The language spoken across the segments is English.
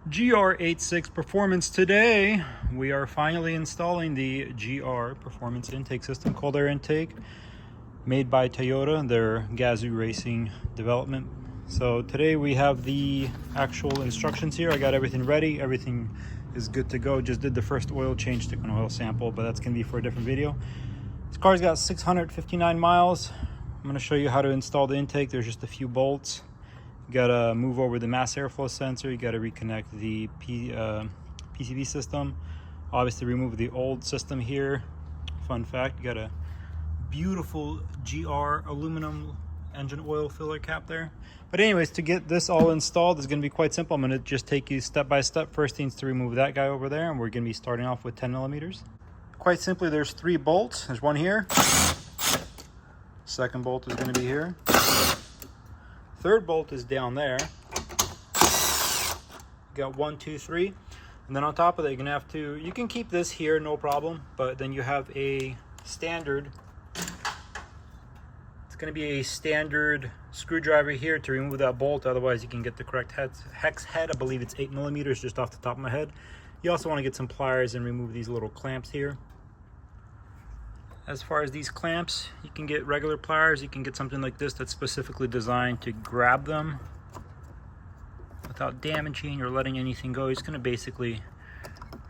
GR86 Performance. Today we are finally installing the GR Performance intake system, cold air intake, made by Toyota, their Gazoo racing development. So today we have the actual instructions here. I got everything ready, everything is good to go. Just did the first oil change, took an oil sample, but that's gonna be for a different video. This car's got 659 miles. I'm gonna show you how to install the intake. There's just a few bolts. You gotta move over the mass airflow sensor. You gotta reconnect the PCV system. Obviously remove the old system here. Fun fact, you got a beautiful GR aluminum engine oil filler cap there. But anyways, to get this all installed is gonna be quite simple. I'm gonna just take you step by step. First thing's to remove that guy over there, and we're gonna be starting off with 10 millimeters. Quite simply, there's 3 bolts. There's one here. Second bolt is gonna be here. Third bolt is down there. You got 1, 2, 3, and then on top of that, you're gonna have to. You can keep this here, no problem. But then you have a standard. It's gonna be a standard screwdriver here to remove that bolt. Otherwise, you can get the correct hex head. I believe it's 8 millimeters, just off the top of my head. You also want to get some pliers and remove these little clamps here. As far as these clamps, you can get regular pliers. You can get something like this that's specifically designed to grab them without damaging or letting anything go. You're just going to basically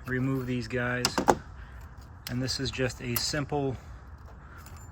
remove these guys. And this is just a simple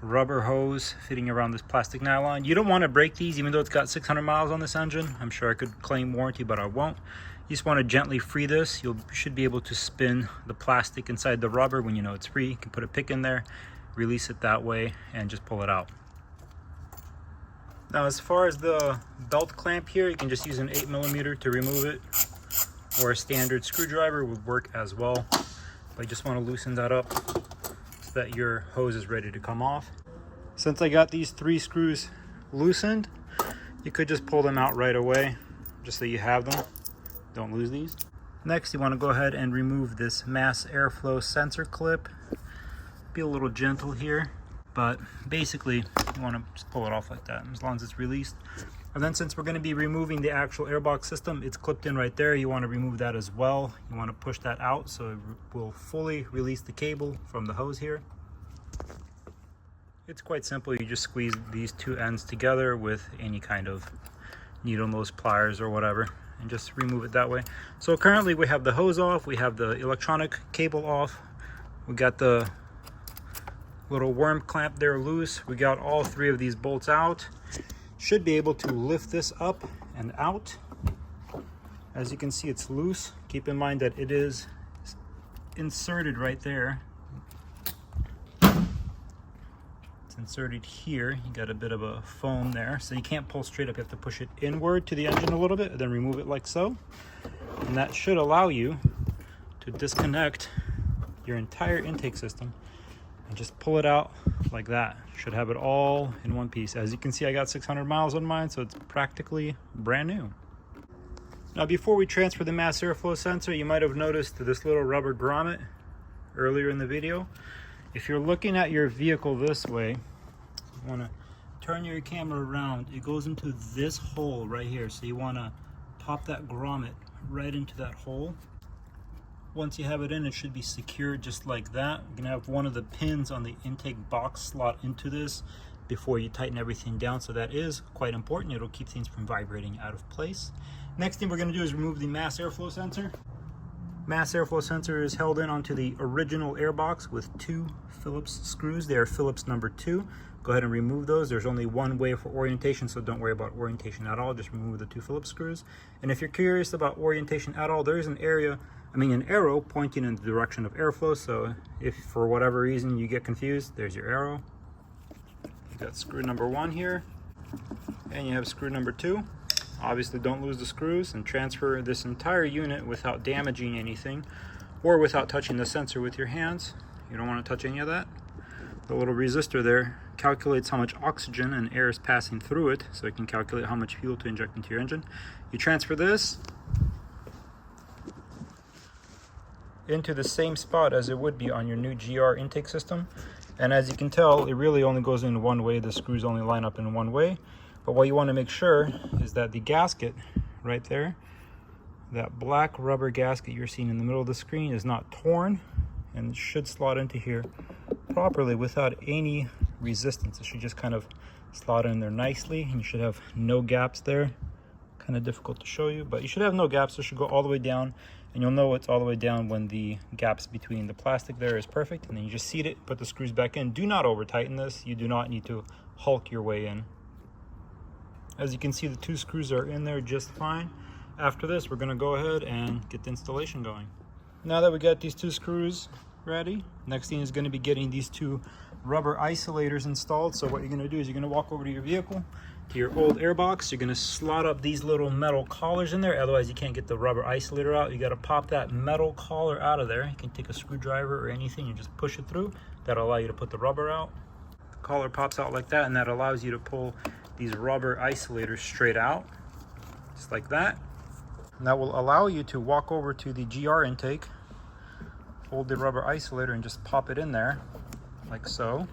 rubber hose fitting around this plastic nylon. You don't want to break these, even though it's got 600 miles on this engine. I'm sure I could claim warranty, but I won't. You just want to gently free this. You should be able to spin the plastic inside the rubber when you know it's free. You can put a pick in there, release it that way, and just pull it out. Now, as far as the belt clamp here, you can just use an 8 millimeter to remove it, or a standard screwdriver would work as well. But you just want to loosen that up so that your hose is ready to come off. Since I got these 3 screws loosened, you could just pull them out right away, just so you have them. Don't lose these. Next, you want to go ahead and remove this mass airflow sensor clip. Be a little gentle here, but basically you want to just pull it off like that, as long as it's released. And then, since we're going to be removing the actual airbox system, it's clipped in right there. You want to remove that as well. You want to push that out so it will fully release the cable from the hose here. It's quite simple. You just squeeze these 2 ends together with any kind of needle nose pliers or whatever, and just remove it that way. So currently we have the hose off, we have the electronic cable off, we got the little worm clamp there loose, we got all 3 of these bolts out. Should be able to lift this up and out. As you can see, it's loose. Keep in mind that it is inserted right there. It's inserted here. You got a bit of a foam there, so you can't pull straight up. You have to push it inward to the engine a little bit and then remove it like so. And that should allow you to disconnect your entire intake system and just pull it out like that. Should have it all in one piece. As you can see, I got 600 miles on mine, so it's practically brand new. Now, before we transfer the mass airflow sensor, you might have noticed this little rubber grommet earlier in the video. If you're looking at your vehicle this way, you want to turn your camera around. It goes into this hole right here, so you want to pop that grommet right into that hole. Once you have it in, it should be secured just like that. You're going to have one of the pins on the intake box slot into this before you tighten everything down, so that is quite important. It'll keep things from vibrating out of place. Next thing we're going to do is remove the mass airflow sensor. Mass airflow sensor is held in onto the original airbox with 2 Phillips screws. They are Phillips number 2. Go ahead and remove those. There's only one way for orientation, so don't worry about orientation at all. Just remove the 2 Phillips screws. And if you're curious about orientation at all, there is an arrow pointing in the direction of airflow. So if for whatever reason you get confused, there's your arrow. You got screw number 1 here, and you have screw number 2. Obviously, don't lose the screws, and transfer this entire unit without damaging anything or without touching the sensor with your hands. You don't want to touch any of that. The little resistor there calculates how much oxygen and air is passing through it, so it can calculate how much fuel to inject into your engine. You transfer this into the same spot as it would be on your new GR intake system. And as you can tell, it really only goes in one way. The screws only line up in one way. But what you want to make sure is that the gasket right there that black rubber gasket you're seeing in the middle of the screen is not torn and should slot into here properly without any resistance. It should just kind of slot in there nicely, and you should have no gaps there. Kind of difficult to show you, but you should have no gaps. It should go all the way down, and you'll know it's all the way down when the gaps between the plastic there is perfect. And then you just seat it, put the screws back in. Do not over tighten this. You do not need to hulk your way in. As you can see, the 2 screws are in there just fine. After this, we're going to go ahead and get the installation going. Now that we got these 2 screws ready, next thing is going to be getting these 2 rubber isolators installed. So what you're going to do is you're going to walk over to your vehicle, to your old airbox. You're going to slot up these little metal collars in there, otherwise you can't get the rubber isolator out. You got to pop that metal collar out of there. You can take a screwdriver or anything and just push it through. That'll allow you to put the rubber out. The collar pops out like that, and that allows you to pull these rubber isolators straight out, just like that. And that will allow you to walk over to the GR intake, hold the rubber isolator and just pop it in there like so.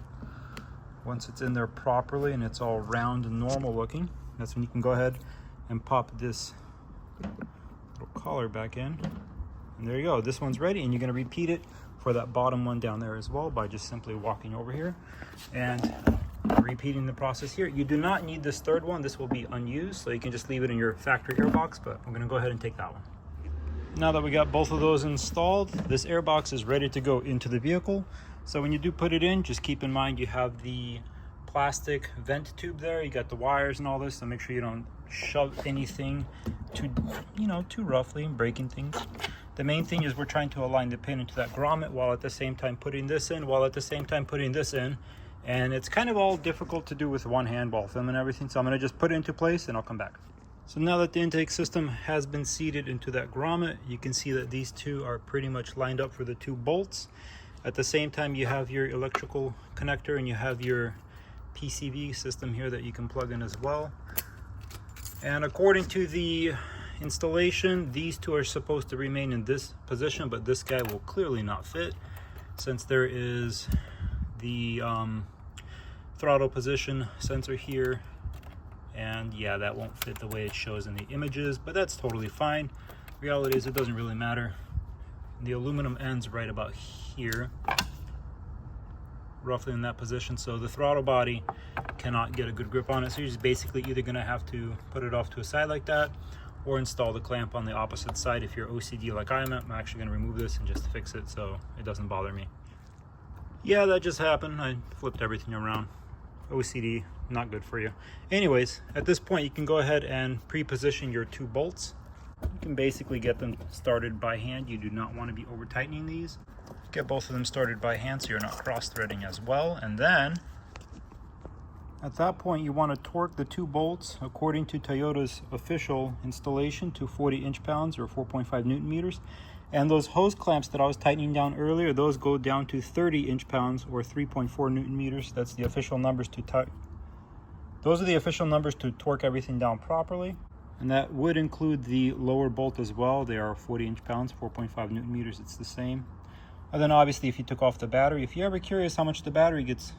Once it's in there properly and it's all round and normal looking, that's when you can go ahead and pop this little collar back in. And there you go, this one's ready, and you're going to repeat it for that bottom one down there as well by just simply walking over here and repeating the process here. You do not need this 3rd one. This will be unused, so you can just leave it in your factory airbox, but I'm going to go ahead and take that one. Now that we got both of those installed, this airbox is ready to go into the vehicle. So when you do put it in, just keep in mind you have the plastic vent tube there. You got the wires and all this, so make sure you don't shove anything too roughly and breaking things. The main thing is we're trying to align the pin into that grommet while at the same time putting this in, and it's kind of all difficult to do with one hand while filming everything. So I'm going to just put it into place and I'll come back. So now that the intake system has been seated into that grommet, you can see that these 2 are pretty much lined up for the 2 bolts. At the same time, you have your electrical connector and you have your PCV system here that you can plug in as well. And according to the installation, these 2 are supposed to remain in this position, but this guy will clearly not fit since there is the throttle position sensor here, and yeah, that won't fit the way it shows in the images, but that's totally fine. Reality is it doesn't really matter. The aluminum ends right about here, roughly in that position, so the throttle body cannot get a good grip on it. So you're just basically either going to have to put it off to a side like that or install the clamp on the opposite side. If you're OCD like I am, I'm actually going to remove this and just fix it so it doesn't bother me. Yeah, that just happened. I flipped everything around. OCD, not good for you. Anyways, at this point you can go ahead and pre-position your 2 bolts. You can basically get them started by hand. You do not want to be over tightening these. Get both of them started by hand so you're not cross threading as well. And then at that point you want to torque the 2 bolts according to Toyota's official installation to 40 inch-pounds or 4.5 Newton meters. And those hose clamps that I was tightening down earlier, those go down to 30 inch-pounds or 3.4 Newton meters. That's the official numbers to those are the official numbers to torque everything down properly. And that would include the lower bolt as well. They are 40 inch-pounds, 4.5 Newton meters. It's the same. And then obviously if you took off the battery, if you're ever curious how much the battery gets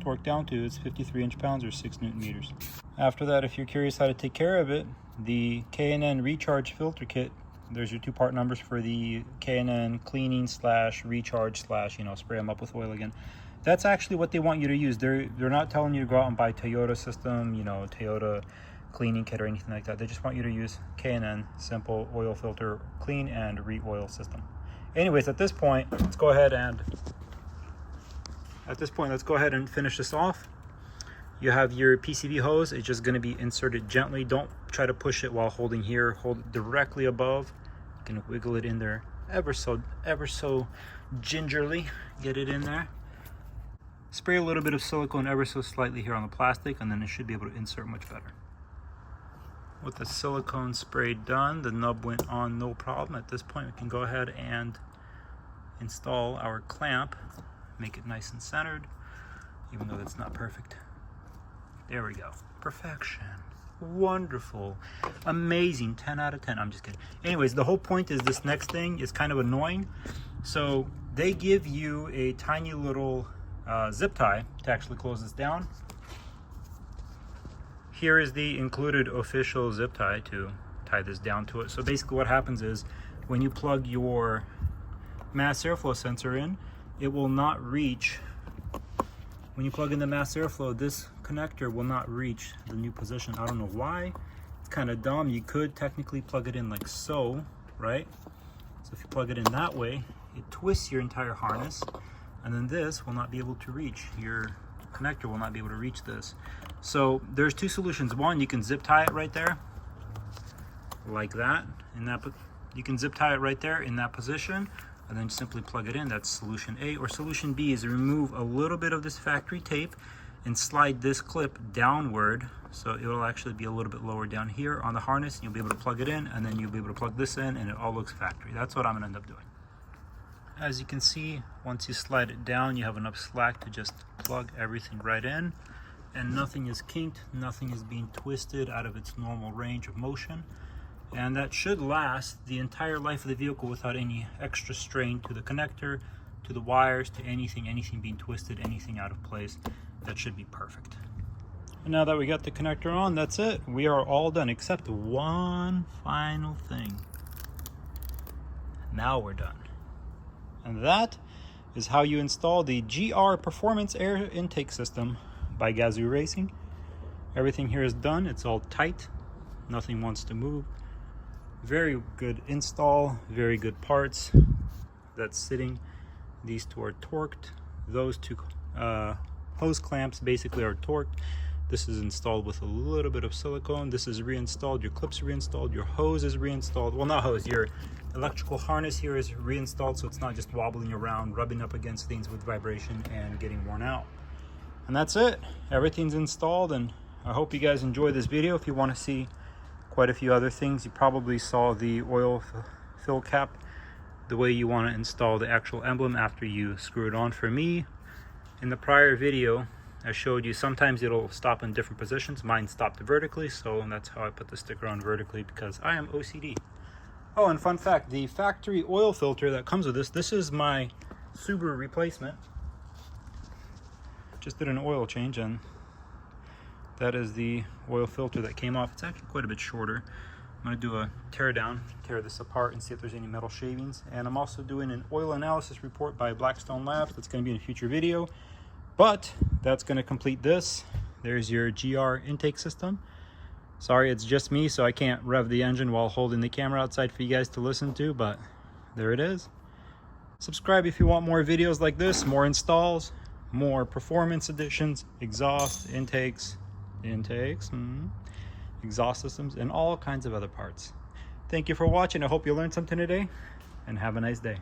torqued down to, it's 53 inch-pounds or 6 Newton meters. After that, if you're curious how to take care of it, the K&N recharge filter kit, there's your 2-part numbers for the K&N cleaning / recharge / spray them up with oil again. That's actually what they want you to use. They're not telling you to go out and buy Toyota system, Toyota cleaning kit or anything like that. They just want you to use K&N simple oil filter clean and re-oil system. Anyways, at this point, let's go ahead and finish this off. You have your PCV hose. It's just going to be inserted gently. Don't try to push it while holding here. Hold it directly above. You can wiggle it in there ever so gingerly. Get it in there. Spray a little bit of silicone ever so slightly here on the plastic, and then it should be able to insert much better. With the silicone spray done, the nub went on no problem. At this point, we can go ahead and install our clamp. Make it nice and centered, even though that's not perfect. There we go. Perfection. Wonderful. Amazing. 10 out of 10. I'm just kidding. Anyways, the whole point is this next thing is kind of annoying. So they give you a tiny little zip tie to actually close this down. Here is the included official zip tie to tie this down to it. So basically what happens is when you plug your mass airflow sensor in, it will not reach, when you plug in the mass airflow, this connector will not reach the new position. I don't know why. It's kind of dumb. You could technically plug it in like so, right? So if you plug it in that way, it twists your entire harness, and then this will not be able to reach, your connector will not be able to reach this. So there's two solutions. One, you can zip tie it right there, like that. You can zip tie it right there in that position, and then simply plug it in. That's solution A. Or solution B is remove a little bit of this factory tape and slide this clip downward, so it will actually be a little bit lower down here on the harness, and you'll be able to plug it in, and then you'll be able to plug this in, and it all looks factory. That's what I'm gonna end up doing. As you can see, once you slide it down, you have enough slack to just plug everything right in, and nothing is kinked, nothing is being twisted out of its normal range of motion. And that should last the entire life of the vehicle without any extra strain to the connector, to the wires, to anything being twisted, anything out of place. That should be perfect. And now that we got the connector on, that's it. We are all done except one final thing. Now we're done. And that is how you install the GR Performance Air Intake System by Gazoo Racing. Everything here is done. It's all tight. Nothing wants to move. Very good install, very good parts. That's sitting. These two are torqued. Those two hose clamps basically are torqued. This is installed with a little bit of silicone. This is reinstalled. Your clips reinstalled. Your hose is reinstalled. Well, not hose. Your electrical harness here is reinstalled, so it's not just wobbling around, rubbing up against things with vibration and getting worn out. And that's it. Everything's installed, and I hope you guys enjoy this video. If you want to see quite a few other things, you probably saw the oil fill cap, the way you want to install the actual emblem after you screw it on. For me, in the prior video, I showed you sometimes it'll stop in different positions. Mine stopped vertically, so that's how I put the sticker on vertically, because I am OCD. Oh, and fun fact, the factory oil filter that comes with this is my Subaru replacement. Just did an oil change, and that is the oil filter that came off. It's actually quite a bit shorter. I'm going to do a tear down, tear this apart and see if there's any metal shavings. And I'm also doing an oil analysis report by Blackstone Labs. That's going to be in a future video. But that's going to complete this. There's your GR intake system. Sorry, it's just me, so I can't rev the engine while holding the camera outside for you guys to listen to, but there it is. Subscribe if you want more videos like this, more installs, more performance additions, exhaust, intakes, exhaust systems, and all kinds of other parts. Thank you for watching. I hope you learned something today, and have a nice day.